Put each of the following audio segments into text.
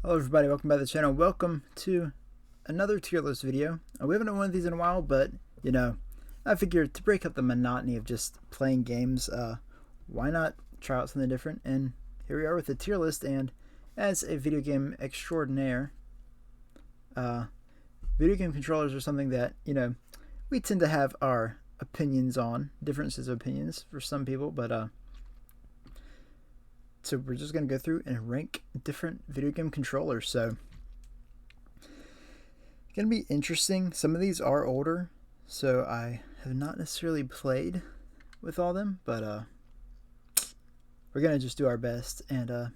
Hello everybody, welcome back to the channel. Welcome to another tier list video. We haven't done one of these in a while, but I figured to break up the monotony of just playing games, why not try out something different? And here we are with the tier list, and as a video game extraordinaire, video game controllers are something that, we tend to have our opinions on, differences of opinions for some people, but so we're just going to go through and rank different video game controllers. So it's going to be interesting. Some of these are older, so I have not necessarily played with all them, but we're going to just do our best and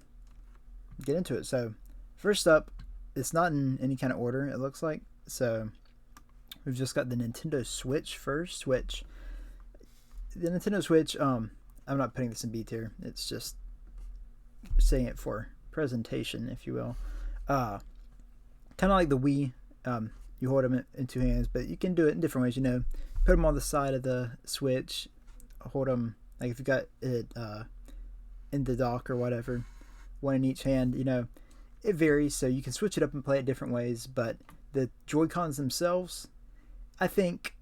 get into it. So first up, it's not in any kind of order, it looks like. So we've just got the Nintendo Switch first, which the Nintendo Switch, I'm not putting this in B tier. It's just saying it for presentation, if you will. Kind of like the Wii, you hold them in two hands, but you can do it in different ways. Put them on the side of the Switch, hold them like if you got it in the dock or whatever, one in each hand. It varies, so you can switch it up and play it different ways. But the Joy-Cons themselves, I think,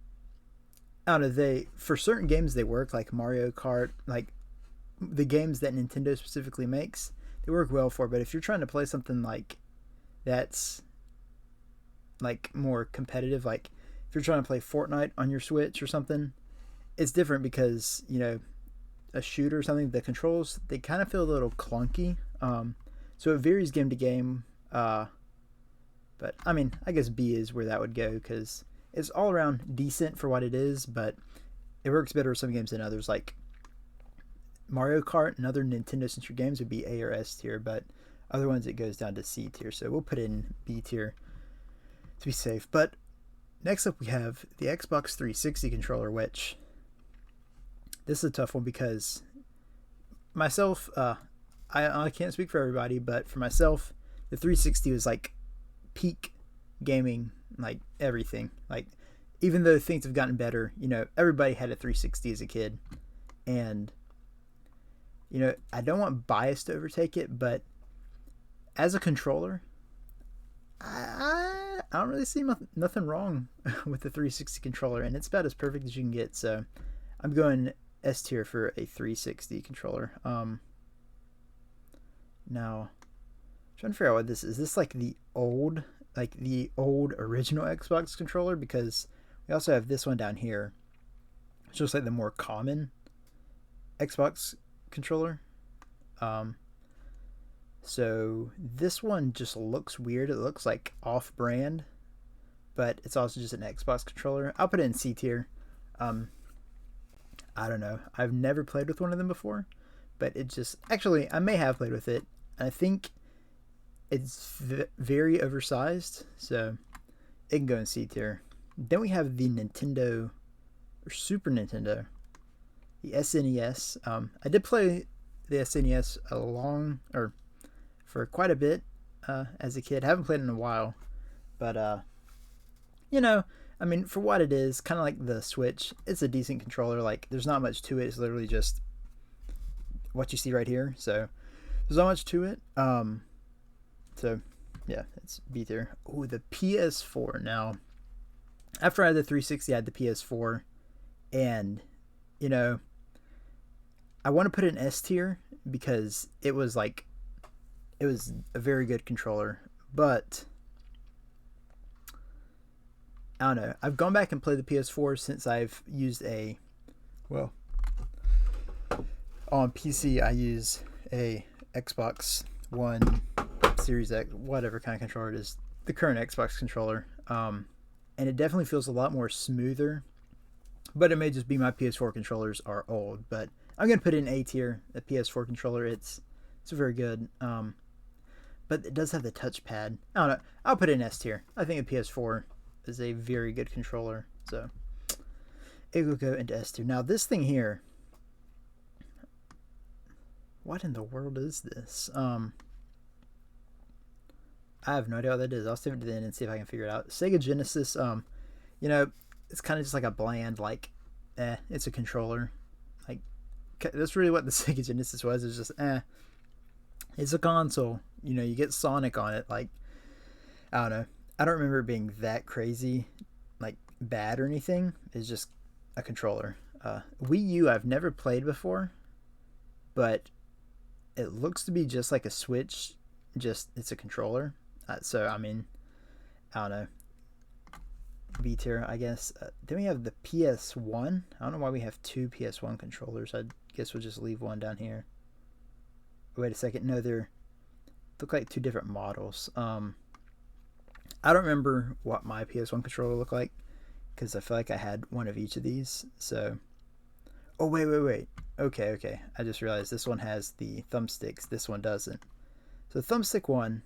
I don't know, for certain games they work, like Mario Kart, like the games that Nintendo specifically makes, they work well for. But if you're trying to play something like that's like more competitive, like if you're trying to play Fortnite on your Switch or something, it's different because a shooter or something, the controls, they kind of feel a little clunky. So it varies game to game, but I mean, I guess B is where that would go because it's all around decent for what it is, but it works better with some games than others. Like Mario Kart and other Nintendo Century games would be A or S tier, but other ones it goes down to C tier, so we'll put it in B tier to be safe. But next up we have the Xbox 360 controller, which this is a tough one because myself, I can't speak for everybody, but for myself, the 360 was like peak gaming, like everything. Like even though things have gotten better, everybody had a 360 as a kid, and I don't want bias to overtake it, but as a controller, I don't really see nothing wrong with the 360 controller, and it's about as perfect as you can get. So I'm going S tier for a 360 controller. Now, I'm trying to figure out what this is. Is this like the old original Xbox controller? Because we also have this one down here. It's just like the more common Xbox controller. So this one just looks weird. It looks like off-brand, but it's also just an Xbox controller. I'll put it in C tier. I don't know. I've never played with one of them before, but it just, actually I may have played with it. I think it's very oversized, so it can go in C tier. Then we have the Nintendo or Super Nintendo, the SNES. I did play the SNES for quite a bit as a kid. I haven't played it in a while, but I mean, for what it is, kind of like the Switch, it's a decent controller. Like there's not much to it. It's literally just what you see right here. So there's not much to it. So yeah, it's B tier. Oh, the PS4. Now, after I had the 360, I had the PS4, and I want to put it in S tier because it was a very good controller, but I don't know. I've gone back and played the PS4 since I've used on PC I use a Xbox One, Series X, whatever kind of controller it is, the current Xbox controller, and it definitely feels a lot more smoother, but it may just be my PS4 controllers are old. But I'm going to put it in A tier, the PS4 controller. It's very good, but it does have the touchpad. I don't know. I'll put it in S tier. I think the PS4 is a very good controller, so it will go into S tier. Now this thing here, what in the world is this? I have no idea what that is. I'll save it to the end and see if I can figure it out. Sega Genesis, it's kind of just like a bland, like, it's a controller. Like, that's really what the Sega Genesis was. It's just, It's a console. You know, you get Sonic on it. Like, I don't know. I don't remember it being that crazy, like bad or anything. It's just a controller. Wii U I've never played before, but it looks to be just like a Switch. Just it's a controller. So I mean, I don't know. B tier, I guess. Then we have the PS1. I don't know why we have two PS1 controllers. I guess we'll just leave one down here. Wait a second. No, they're look like two different models. I don't remember what my PS1 controller looked like because I feel like I had one of each of these. So, oh wait. Okay. I just realized this one has the thumbsticks. This one doesn't. So the thumbstick one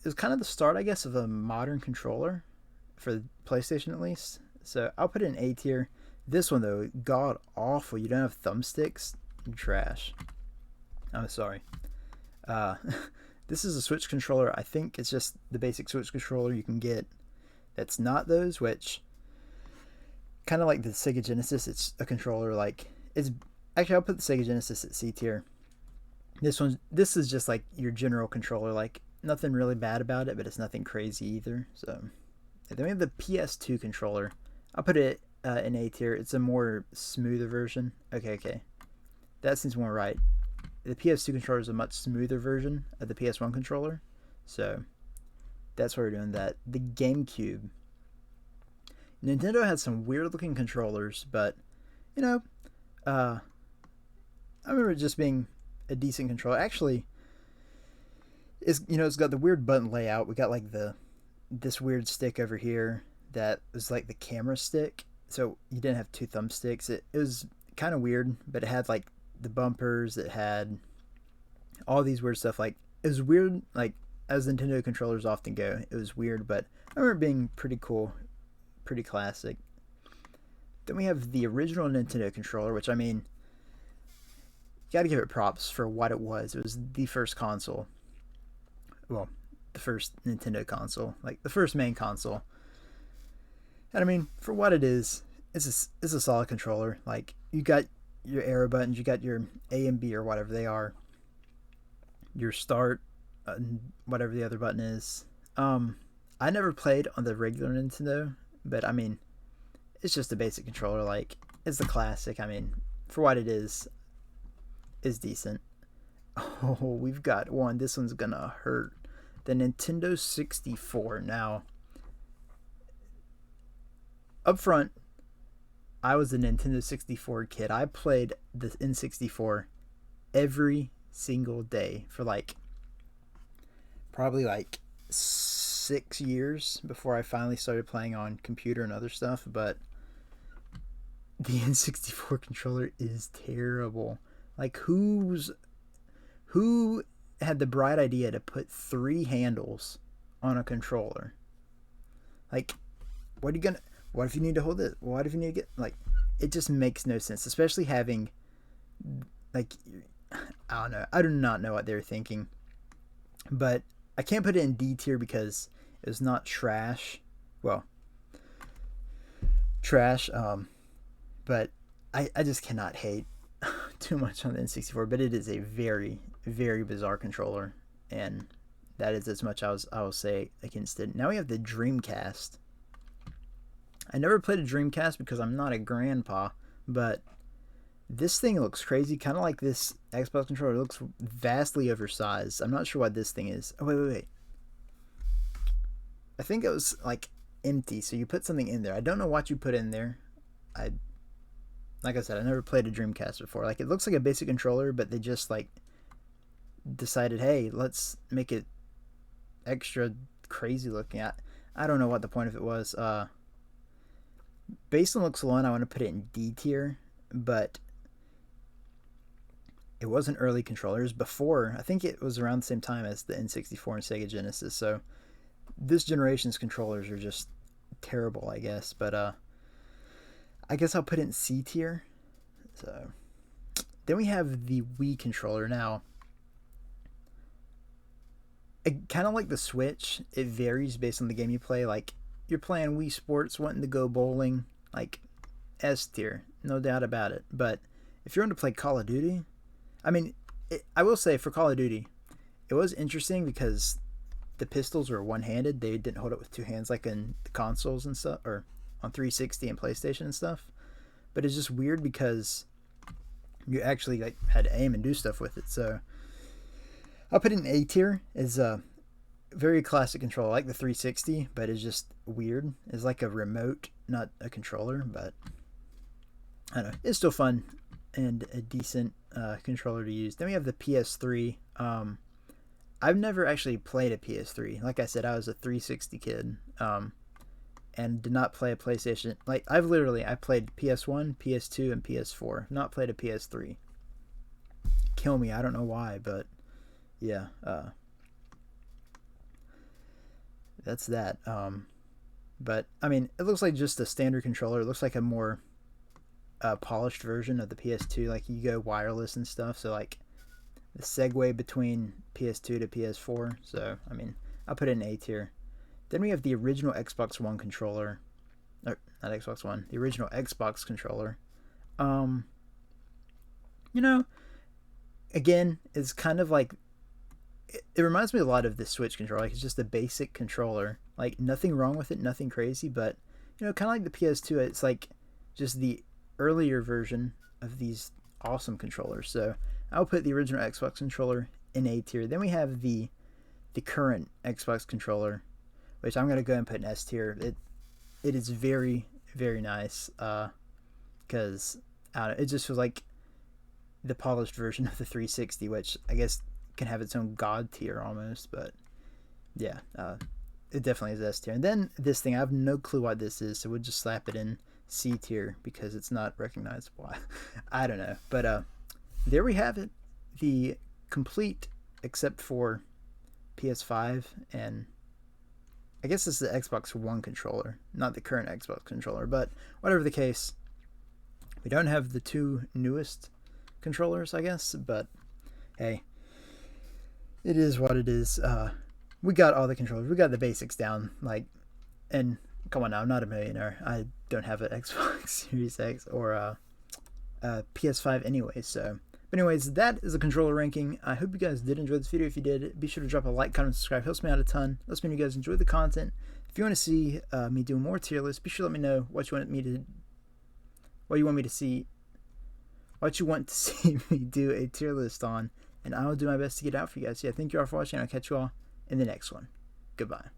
is kind of the start, I guess, of a modern controller for PlayStation at least. So I'll put it in A tier. This one though, god awful. You don't have thumbsticks. Trash. I'm sorry. This is a Switch controller. I think it's just the basic Switch controller you can get that's not those, which kind of like the Sega Genesis. It's a controller like it's actually I'll put the Sega Genesis at C tier. This is just like your general controller, like nothing really bad about it, but it's nothing crazy either. So then we have the PS2 controller. I'll put it in A tier. It's a more smoother version. Okay. That seems more right. The PS2 controller is a much smoother version of the PS1 controller. So that's why we're doing that. The GameCube. Nintendo had some weird looking controllers, but you know, I remember it just being a decent controller. Actually, it's got the weird button layout. We got like this weird stick over here that was like the camera stick. So you didn't have two thumbsticks. It was kind of weird, but it had like the bumpers. It had all these weird stuff. Like it was weird, like as Nintendo controllers often go. It was weird, but I remember it being pretty cool, pretty classic. Then we have the original Nintendo controller, which I mean, you got to give it props for what it was. It was the first console. Well, the first Nintendo console, like the first main console. And I mean, for what it is, it's a solid controller. Like you got your arrow buttons, you got your A and B or whatever they are, your start, whatever the other button is. I never played on the regular Nintendo, but I mean, it's just a basic controller. Like it's the classic. I mean, for what it is decent. Oh, we've got one. This one's gonna hurt. The Nintendo 64. Now, up front, I was a Nintendo 64 kid. I played the N64 every single day for probably 6 years before I finally started playing on computer and other stuff. But the N64 controller is terrible. Like who had the bright idea to put 3 handles on a controller? Like, what if you need to hold it? What if you need to get, it just makes no sense, especially having, I don't know. I do not know what they were thinking. But I can't put it in D tier because it was not trash. Well, trash, but I just cannot hate too much on the N64, but it is a very, very bizarre controller, and that is as much as I will say against it. Now we have the Dreamcast. I never played a Dreamcast because I'm not a grandpa, but this thing looks crazy, kind of like this Xbox controller. It looks vastly oversized. I'm not sure what this thing is. Oh, wait. I think it was empty, so you put something in there. I don't know what you put in there. Like I said, I never played a Dreamcast before. It looks like a basic controller, but they just decided, hey, let's make it extra crazy looking. I don't know what the point of it was. Based on looks alone, I want to put it in D tier, but it wasn't early controllers before. I think it was around the same time as the N64 and Sega Genesis. So this generation's controllers are just terrible, I guess. But I guess I'll put it in C tier. So then we have the Wii controller. Now, kind of like the Switch, it varies based on the game you play. Like you're playing Wii Sports, wanting to go bowling, S tier, no doubt about it. But if you're going to play Call of Duty, I mean, I will say for Call of Duty, it was interesting because the pistols were one-handed. They didn't hold it with two hands like in the consoles and stuff, or on 360 and PlayStation and stuff. But it's just weird because you actually like had to aim and do stuff with it. So I'll put it in A tier. Is a very classic controller, I like the 360, but it's just weird. It's like a remote, not a controller. But I don't know. It's still fun and a decent controller to use. Then we have the PS3. I've never actually played a PS3. Like I said, I was a 360 kid, and did not play a PlayStation. Like I played PS1, PS2, and PS4. Not played a PS3. Kill me. I don't know why, but yeah. That's that. But I mean, it looks like just a standard controller. It looks like a more polished version of the PS2. Like you go wireless and stuff. So like the segue between PS2 to PS4. So I mean, I'll put it in A tier. Then we have the original Xbox One controller. Or not Xbox One. The original Xbox controller. You know, again, it's kind of like it reminds me a lot of the Switch controller. Like it's just a basic controller. Like nothing wrong with it, nothing crazy, but you know, kind of like the PS2. It's like just the earlier version of these awesome controllers. So I'll put the original Xbox controller in A tier. Then we have the current Xbox controller, which I'm gonna go and put in S tier. It is very very nice. Because it just feels like the polished version of the 360, which I guess can have its own god tier almost. But yeah, it definitely is S tier. And then this thing, I have no clue what this is, so we'll just slap it in C tier because it's not recognizable. I don't know, but there we have it, the complete except for PS5, and I guess this is the Xbox One controller, not the current Xbox controller. But whatever the case, we don't have the two newest controllers, I guess. But hey, it is what it is. We got all the controllers. We got the basics down. Like, and come on now, I'm not a millionaire. I don't have an Xbox Series X or a PS5 anyway. So, but anyways, that is a controller ranking. I hope you guys did enjoy this video. If you did, be sure to drop a like, comment, subscribe. Helps me out a ton. Lets me know you guys enjoy the content. If you want to see me do more tier lists, be sure to let me know what you want me to see me do a tier list on, and I will do my best to get out for you guys. Yeah, thank you all for watching. I'll catch you all in the next one. Goodbye.